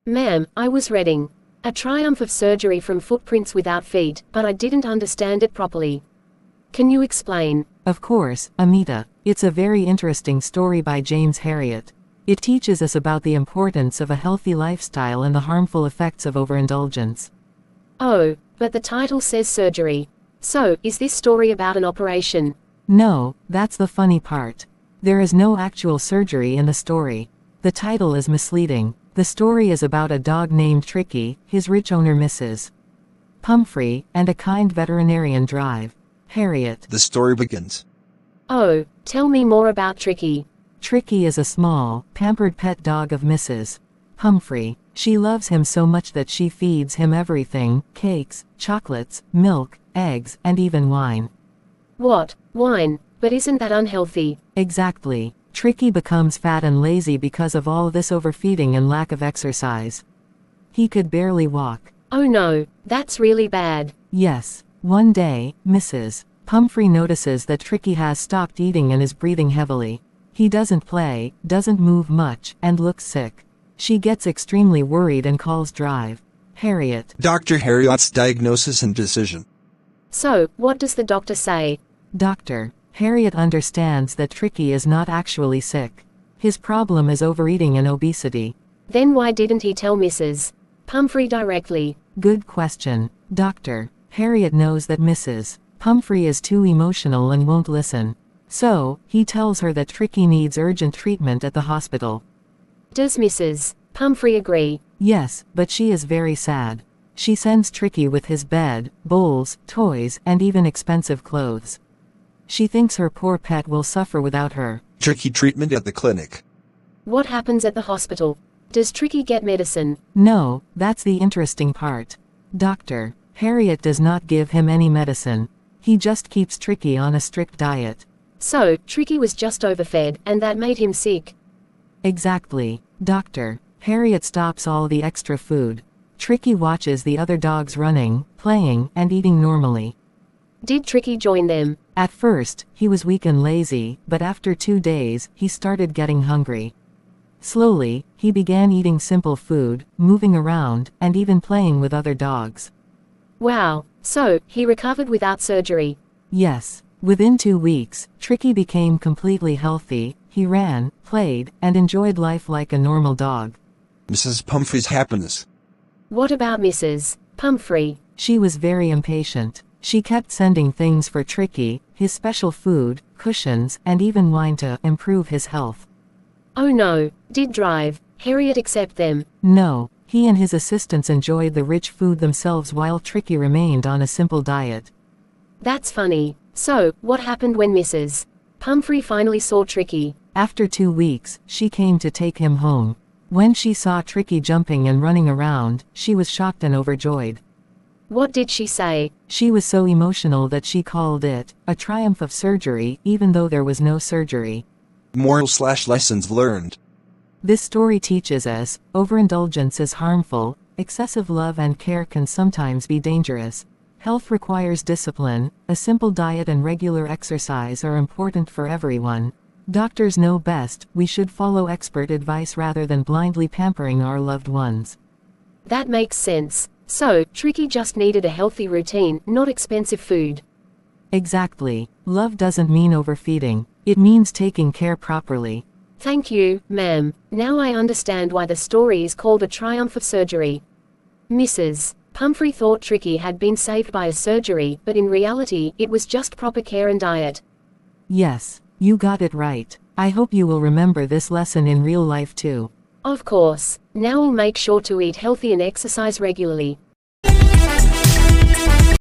Ma'am, I was reading A Triumph of Surgery from Footprints Without Feet, but I didn't understand it properly. Can you explain? Of course, Amita. It's a very interesting story by James Herriot. It teaches us about the importance of a healthy lifestyle and the harmful effects of overindulgence. Oh, but the title says surgery. So, is this story about an operation? No, that's the funny part. There is no actual surgery in the story. The title is misleading. The story is about a dog named Tricki, his rich owner Mrs. Pumphrey, and a kind veterinarian drive. Herriot. The story begins. Oh, tell me more about Tricki. Tricki is a small, pampered pet dog of Mrs. Pumphrey. She loves him so much that she feeds him everything: cakes, chocolates, milk, eggs, and even wine. What? Wine? But isn't that unhealthy? Exactly. Tricki becomes fat and lazy because of all this overfeeding and lack of exercise. He could barely walk. Oh no, that's really bad. Yes. One day, Mrs. Pumphrey notices that Tricki has stopped eating and is breathing heavily. He doesn't play, doesn't move much, and looks sick. She gets extremely worried and calls Drive. Herriot. Dr. Herriot's diagnosis and decision. So, what does the doctor say? Dr. Herriot understands that Tricki is not actually sick. His problem is overeating and obesity. Then why didn't he tell Mrs. Pumphrey directly? Good question. Dr. Herriot knows that Mrs. Pumphrey is too emotional and won't listen. So, he tells her that Tricki needs urgent treatment at the hospital. Does Mrs. Pumphrey agree? Yes, but she is very sad. She sends Tricki with his bed, bowls, toys, and even expensive clothes. She thinks her poor pet will suffer without her. Tricki treatment at the clinic. What happens at the hospital? Does Tricki get medicine? No, that's the interesting part. Dr. Herriot does not give him any medicine. He just keeps Tricki on a strict diet. So, Tricki was just overfed, and that made him sick. Exactly. Dr. Herriot stops all the extra food. Tricki watches the other dogs running, playing, and eating normally. Did Tricki join them? At first, he was weak and lazy, but after 2 days, he started getting hungry. Slowly, he began eating simple food, moving around, and even playing with other dogs. Wow, so, he recovered without surgery? Yes. Within 2 weeks, Tricki became completely healthy. He ran, played, and enjoyed life like a normal dog. Mrs. Pumphrey's happiness. What about Mrs. Pumphrey? She was very impatient. She kept sending things for Tricki, his special food, cushions, and even wine to improve his health. Oh no, did Drive Herriot accept them? No, he and his assistants enjoyed the rich food themselves while Tricki remained on a simple diet. That's funny. So, what happened when Mrs. Pumphrey finally saw Tricki? After 2 weeks, she came to take him home. When she saw Tricki jumping and running around, she was shocked and overjoyed. What did she say? She was so emotional that she called it a triumph of surgery, even though there was no surgery. Moral/lessons learned. This story teaches us, overindulgence is harmful, excessive love and care can sometimes be dangerous. Health requires discipline, a simple diet and regular exercise are important for everyone. Doctors know best, we should follow expert advice rather than blindly pampering our loved ones. That makes sense. So, Tricki just needed a healthy routine, not expensive food. Exactly. Love doesn't mean overfeeding. It means taking care properly. Thank you, ma'am. Now I understand why the story is called A Triumph of Surgery. Mrs. Pumphrey thought Tricki had been saved by a surgery, but in reality, it was just proper care and diet. Yes, you got it right. I hope you will remember this lesson in real life too. Of course. Now I'll make sure to eat healthy and exercise regularly.